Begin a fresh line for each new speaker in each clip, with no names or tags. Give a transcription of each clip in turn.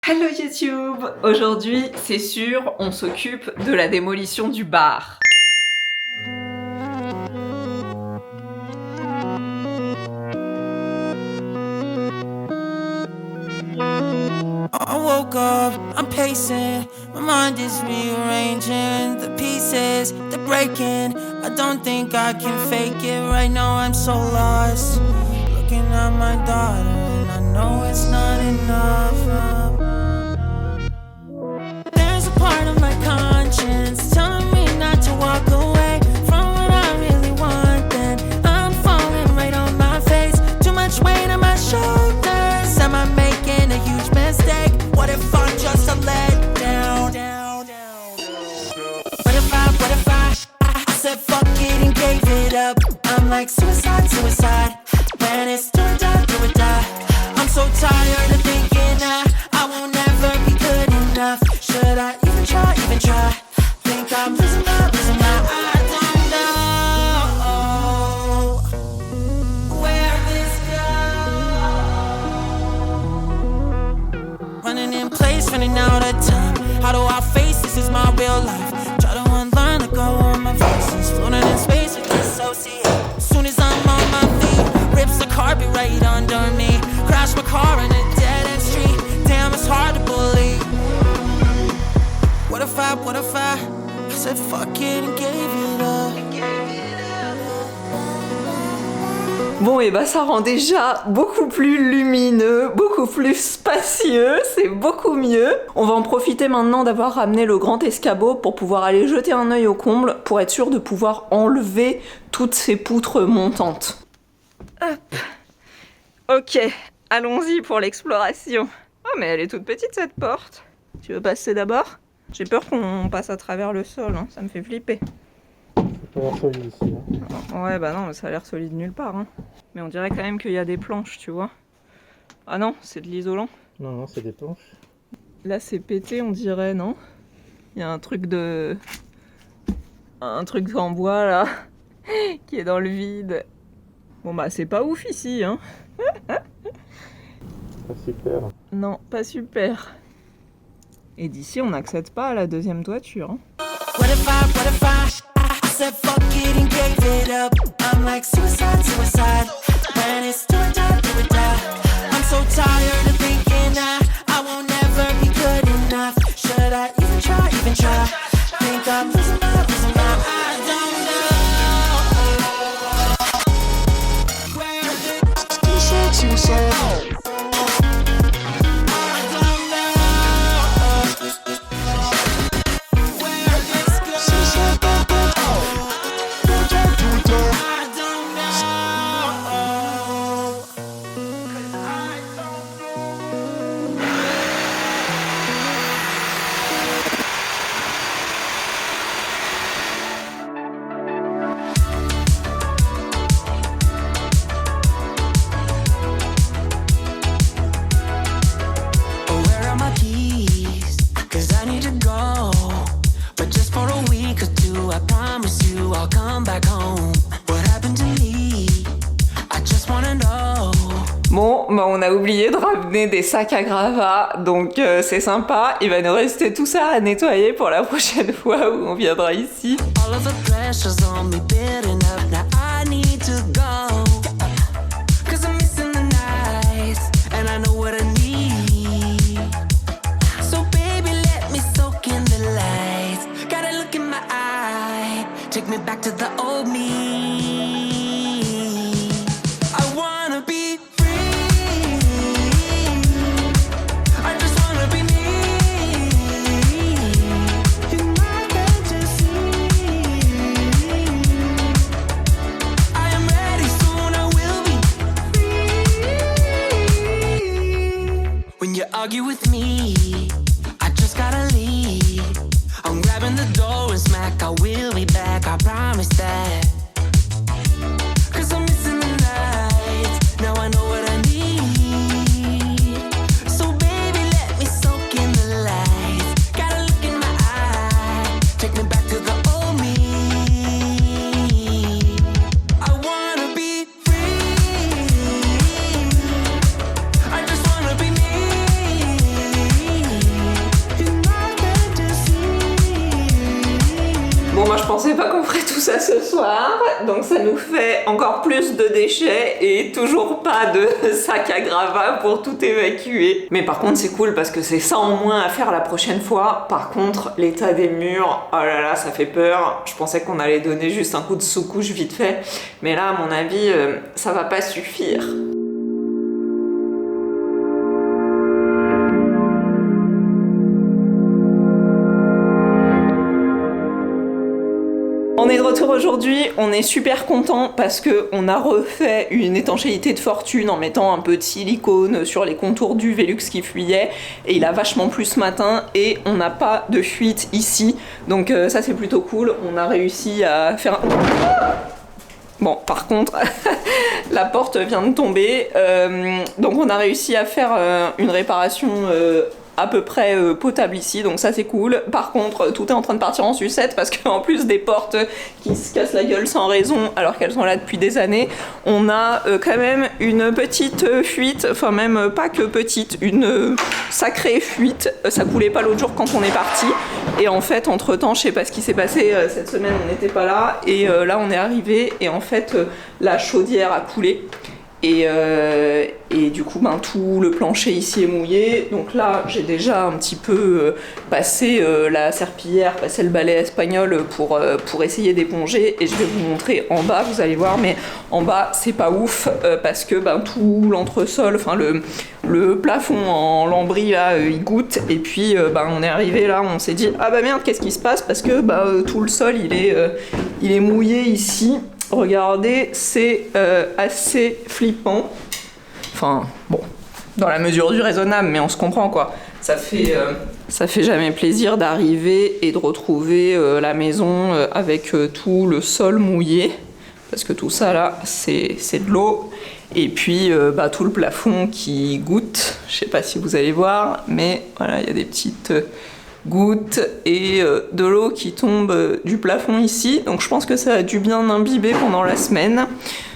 Hello YouTube! Aujourd'hui, c'est sûr, on s'occupe de la démolition du bar.
I woke up, I'm pacing, my mind is rearranging the pieces, they're breaking. I don't think I can fake it right now, I'm so lost. Looking at my daughter and I know it's not enough. There's a part of my conscience telling me not to walk away from what I really want, then I'm falling right on my face. Too much weight on my shoulders, am I making a huge mistake? What if I'm just a letdown? What if I said fuck it and gave it up? I'm like suicide, when it's do or die. I'm so tired of thinking I won't ever be good enough. Should I even try? Think I'm losing my I don't know where this goes. Running in place, running out of time. How do I face this? Is my real life. Try to unlearn, let go of my voices. Floating in space, I dissociate. As soon as I'm on my feet, rips the carpet right under me. Crash my car in a dead-end street. Damn, it's hard to believe. What if I said fuck it and gave it up?
Bon, et bah ça rend déjà beaucoup plus lumineux, beaucoup plus spacieux, c'est beaucoup mieux. On va en profiter maintenant d'avoir ramené le grand escabeau pour pouvoir aller jeter un œil au comble, pour être sûr de pouvoir enlever toutes ces poutres montantes. Hop. Ok, allons-y pour l'exploration. Oh mais elle est toute petite cette porte. Tu veux passer d'abord ? J'ai peur qu'on passe à travers le sol, hein. Ça me fait flipper.
Ça a l'air solide ici. Hein.
Ouais bah non, mais ça a l'air solide nulle part. Hein. Mais on dirait quand même qu'il y a des planches, tu vois. Ah non, c'est de l'isolant.
Non, c'est des planches.
Là c'est pété, on dirait, non ? Il y a un truc en bois là, qui est dans le vide. Bon bah c'est pas ouf ici, hein.
Pas super.
Non, pas super. Et d'ici, on n'accède pas à la deuxième toiture. Hein.
What if I said fuck it and gave it up? I'm like suicide, when it's do or die. I'm so tired of thinking I won't ever be good enough. Should I even try? Think I'm losing my I don't know where this
Bon, bah on a oublié de ramener des sacs à gravats, donc c'est sympa. Il va nous rester tout ça à nettoyer pour la prochaine fois où on viendra ici.
All of the pressure's on me building up. Now I need to go. 'Cause I'm missing the nights and I know what I need. So baby, let me soak in the lights. Gotta look in my eye. Take me back to the old me. I wanna be free. I just wanna be me. In my fantasy. I am ready, soon I will be free. When you argue with me, I just gotta leave. I'm grabbing the door and smack, I will be back, I promise that. 'Cause I'm missing the nights, now I know what I need. So baby, let me soak in the lights. Gotta look in my eye, take me back to the old me. I wanna be free. I just wanna be me.
pensais pas qu'on ferait tout ça ce soir, donc ça nous fait encore plus de déchets et toujours pas de sac à gravats pour tout évacuer. Mais par contre c'est cool parce que c'est ça en moins à faire la prochaine fois. Par contre l'état des murs, oh là là, ça fait peur. Je pensais qu'on allait donner juste un coup de sous-couche vite fait, mais là à mon avis ça va pas suffire. On est de retour aujourd'hui, on est super content parce que on a refait une étanchéité de fortune en mettant un peu de silicone sur les contours du Velux qui fuyait et il a vachement plu ce matin et on n'a pas de fuite ici, donc ça c'est plutôt cool. On a réussi à faire un... Bon, par contre, la porte vient de tomber, donc on a réussi à faire une réparation à peu près potable ici, donc ça c'est cool. Par contre, tout est en train de partir en sucette parce qu'en plus des portes qui se cassent la gueule sans raison alors qu'elles sont là depuis des années, on a quand même une petite fuite, enfin même pas que petite, une sacrée fuite. Ça coulait pas l'autre jour quand on est parti et en fait entre temps je sais pas ce qui s'est passé cette semaine, on n'était pas là et là on est arrivé et en fait la chaudière a coulé. Et du coup tout le plancher ici est mouillé, donc là j'ai déjà un petit peu passé la serpillière, passé le balai espagnol pour essayer d'éponger et je vais vous montrer en bas, vous allez voir, mais en bas c'est pas ouf parce que tout l'entresol, enfin le plafond en lambris là il goutte et puis on est arrivé là, on s'est dit ah bah merde qu'est-ce qui se passe parce que tout le sol il est mouillé ici. Regardez, c'est assez flippant. Enfin, bon, dans la mesure du raisonnable, mais on se comprend quoi. Ça fait jamais plaisir d'arriver et de retrouver la maison avec tout le sol mouillé. Parce que tout ça là, c'est de l'eau. Et puis tout le plafond qui goutte. Je sais pas si vous allez voir, mais voilà, il y a des petites... gouttes et de l'eau qui tombe du plafond ici, donc je pense que ça a dû bien imbiber pendant la semaine.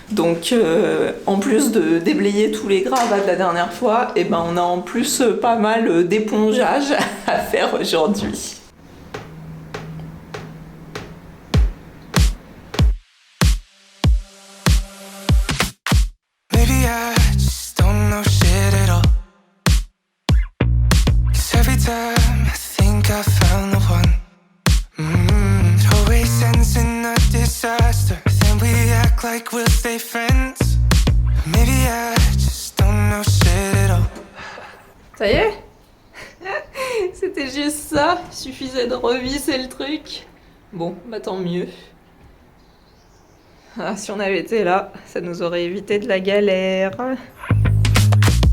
Donc en plus de déblayer tous les gravats de la dernière fois, et on a en plus pas mal d'épongeage à faire aujourd'hui.
I found the one. It always ends in a disaster. Then we act like we'll stay friends. Maybe I just don't know shit at all.
Ça y est. C'était juste ça. Il suffisait de revisser le truc. Bon, tant mieux. Ah, si on avait été là, ça nous aurait évité de la galère.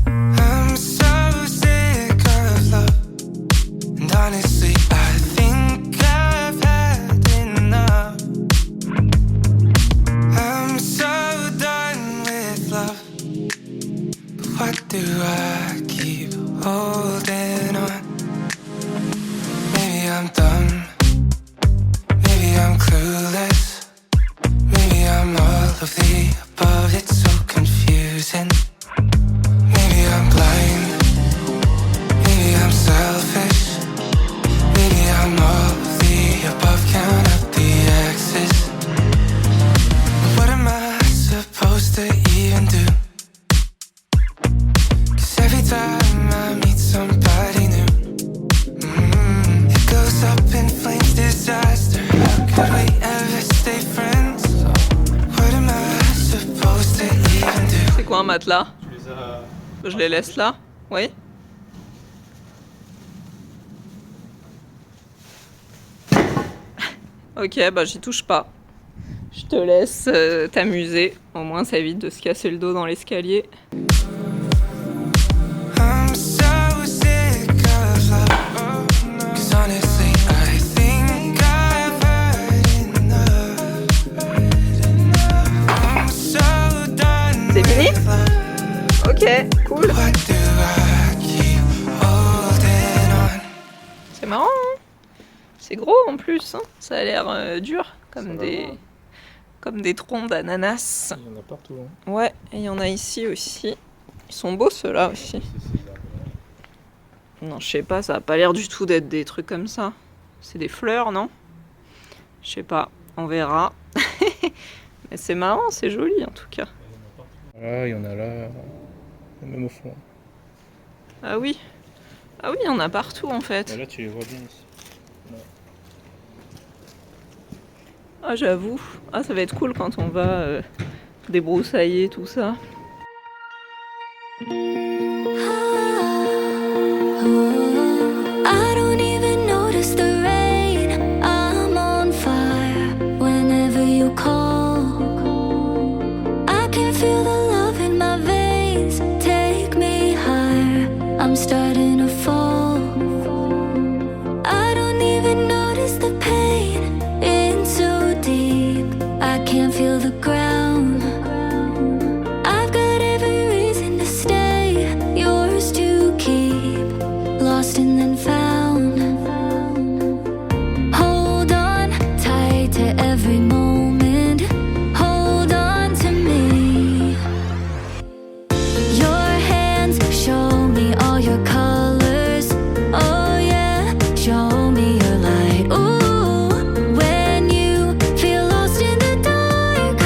I'm so sick of love. And honestly, I think I've had enough. I'm so done with love. But what do I keep holding on? Maybe I'm dumb. Maybe I'm clueless. Maybe I'm all of the above. It's so confusing. Maybe I'm blind. Maybe I'm selfish. Maybe I'm all of the above, count up the X's. What am I supposed to even do? 'Cause every time I meet somebody new, it goes up in flames, disaster. How could we ever stay friends? What am I supposed to even do?
C'est quoi un matelas? Je les laisse là? Oui. Ok, j'y touche pas. Je te laisse t'amuser. Au moins, ça évite de se casser le dos dans l'escalier.
I'm so sick of love. 'Cause honestly, I think I've had enough. I'm so done.
C'est fini?
with love.
Ok, cool.
What do I keep holding on?
C'est marrant, hein? C'est gros en plus, hein? Ça a l'air dur, comme des troncs d'ananas.
Il y en a partout. Hein.
Ouais, et il y en a ici aussi. Ils sont beaux ceux-là aussi. Non, je sais pas, ça a pas l'air du tout d'être des trucs comme ça. C'est des fleurs, non? Je sais pas, on verra. Mais c'est marrant, c'est joli en tout cas.
Voilà, il y en a là, même au fond.
Ah oui, il y en a partout en fait.
Là, tu les vois bien ici.
Ah j'avoue, ça va être cool quand on va débroussailler tout ça.
I don't even notice the rain. I'm on fire whenever you call. I can feel the love in my veins. Take me higher. I'm starting to fall. I don't even notice the pain. In so deep, I can't feel the ground. I've got every reason to stay. Yours to keep. Lost and then found. Hold on tight to every moment. Hold on to me. Your hands show me all your colors. Oh yeah, show me your light. Ooh, when you feel lost in the dark,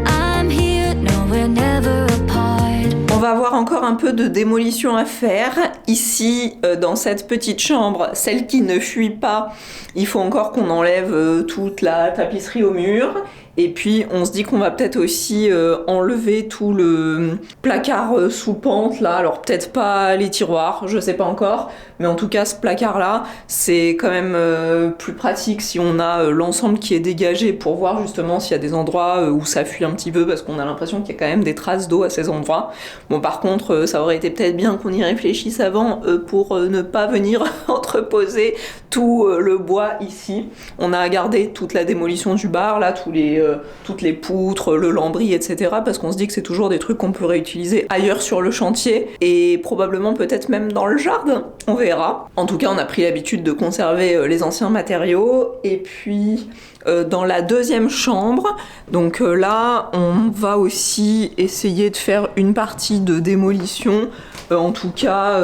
I'm here, no, we're never apart.
On va avoir encore un peu de démolition à faire. Ici, dans cette petite chambre, celle qui ne fuit pas, il faut encore qu'on enlève toute la tapisserie au mur. Et puis, on se dit qu'on va peut-être aussi enlever tout le placard sous pente, là. Alors, peut-être pas les tiroirs, je sais pas encore. Mais en tout cas, ce placard-là, c'est quand même plus pratique si on a l'ensemble qui est dégagé pour voir justement s'il y a des endroits où ça fuit un petit peu, parce qu'on a l'impression qu'il y a quand même des traces d'eau à ces endroits. Bon, par contre, ça aurait été peut-être bien qu'on y réfléchisse avant pour ne pas venir entreposer tout le bois ici. On a gardé toute la démolition du bar, là, toutes les poutres, le lambris, etc. parce qu'on se dit que c'est toujours des trucs qu'on peut réutiliser ailleurs sur le chantier et probablement peut-être même dans le jardin. On verra. En tout cas, on a pris l'habitude de conserver les anciens matériaux. Et puis, dans la deuxième chambre, donc là, on va aussi essayer de faire une partie de démolition. En tout cas,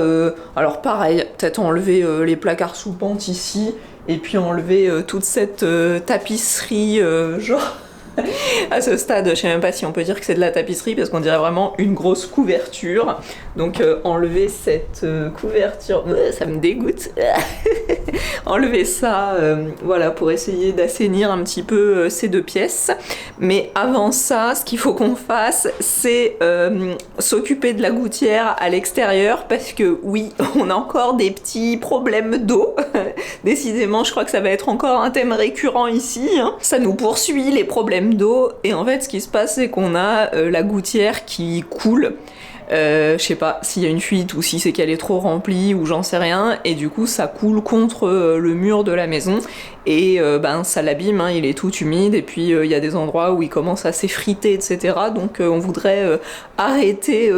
alors pareil, peut-être enlever les placards sous pente ici, et puis enlever toute cette tapisserie, genre... À ce stade, je sais même pas si on peut dire que c'est de la tapisserie parce qu'on dirait vraiment une grosse couverture. Donc enlever cette couverture, ça me dégoûte. Enlever ça, voilà, pour essayer d'assainir un petit peu ces deux pièces. Mais avant ça, ce qu'il faut qu'on fasse, c'est s'occuper de la gouttière à l'extérieur parce que oui, on a encore des petits problèmes d'eau. Décidément, je crois que ça va être encore un thème récurrent ici. Hein. Ça nous poursuit, les problèmes d'eau, et en fait ce qui se passe c'est qu'on a la gouttière qui coule, je sais pas s'il y a une fuite ou si c'est qu'elle est trop remplie ou j'en sais rien, et du coup ça coule contre le mur de la maison et ça l'abîme, hein, il est tout humide et puis il y a des endroits où il commence à s'effriter, etc. Donc on voudrait arrêter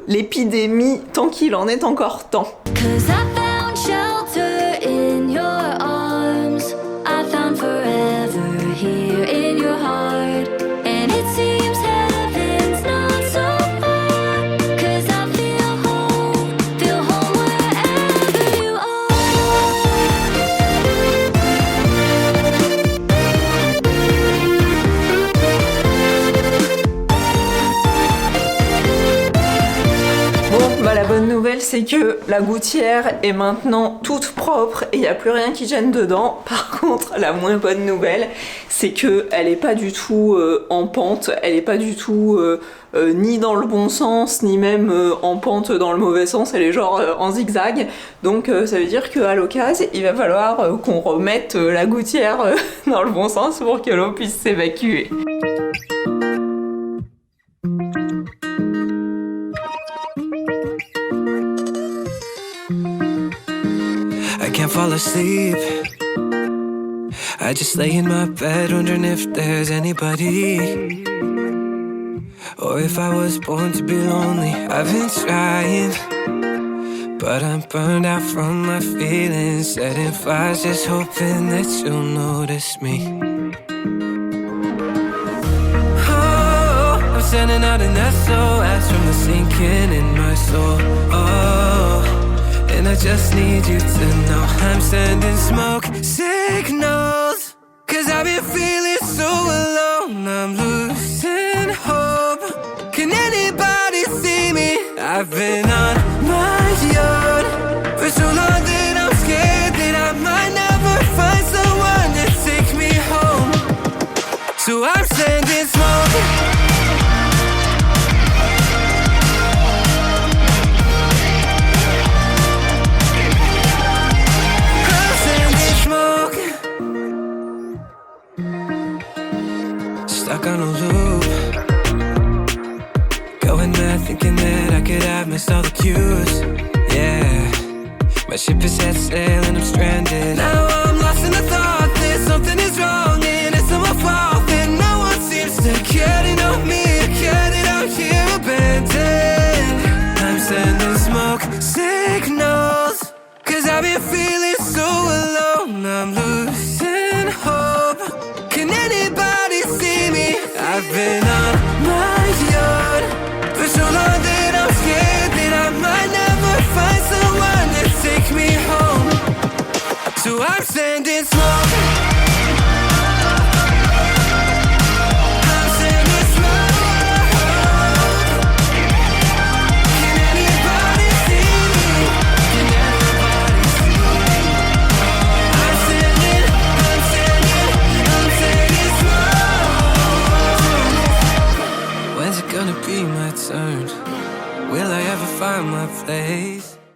l'épidémie tant qu'il en est encore temps. La bonne nouvelle, c'est que la gouttière est maintenant toute propre et il n'y a plus rien qui gêne dedans. Par contre, la moins bonne nouvelle, c'est qu'elle n'est pas du tout en pente, elle n'est pas du tout ni dans le bon sens, ni même en pente dans le mauvais sens, elle est genre en zigzag. Donc ça veut dire qu'à l'occasion, il va falloir qu'on remette la gouttière dans le bon sens pour que l'eau puisse s'évacuer.
I can't fall asleep. I just lay in my bed wondering if there's anybody, or if I was born to be lonely. I've been trying, but I'm burned out from my feelings, setting fires, just hoping that you'll notice me. Oh, I'm sending out an SOS from the sinking in my soul. Oh, and I just need you to know I'm sending smoke signals, 'cause I I've been feeling so alone, I'm losing hope. Can anybody see me? I've been on my own for so long that I'm scared that I might never find someone to take me home. So I'm sending smoke. I'm sending smoke. Stuck on a loop, going mad thinking that I could have missed all the cues. Yeah, my ship is set sail and I'm stranded. Now I'm lost in the thought that something is wrong and it's not my fault that no one seems to care to know me. Care that I'm here abandoned. I'm sending smoke signals, 'cause I've been feeling so alone, I'm losing hope. Can anybody see me? I've been on my own for so long that I'm scared that I might never find someone to take me home. So I'm sending smoke. I'm sending smoke. Can anybody see me? Can anybody see me? I'm sending smoke. When's it gonna be my turn? Will I ever find my place?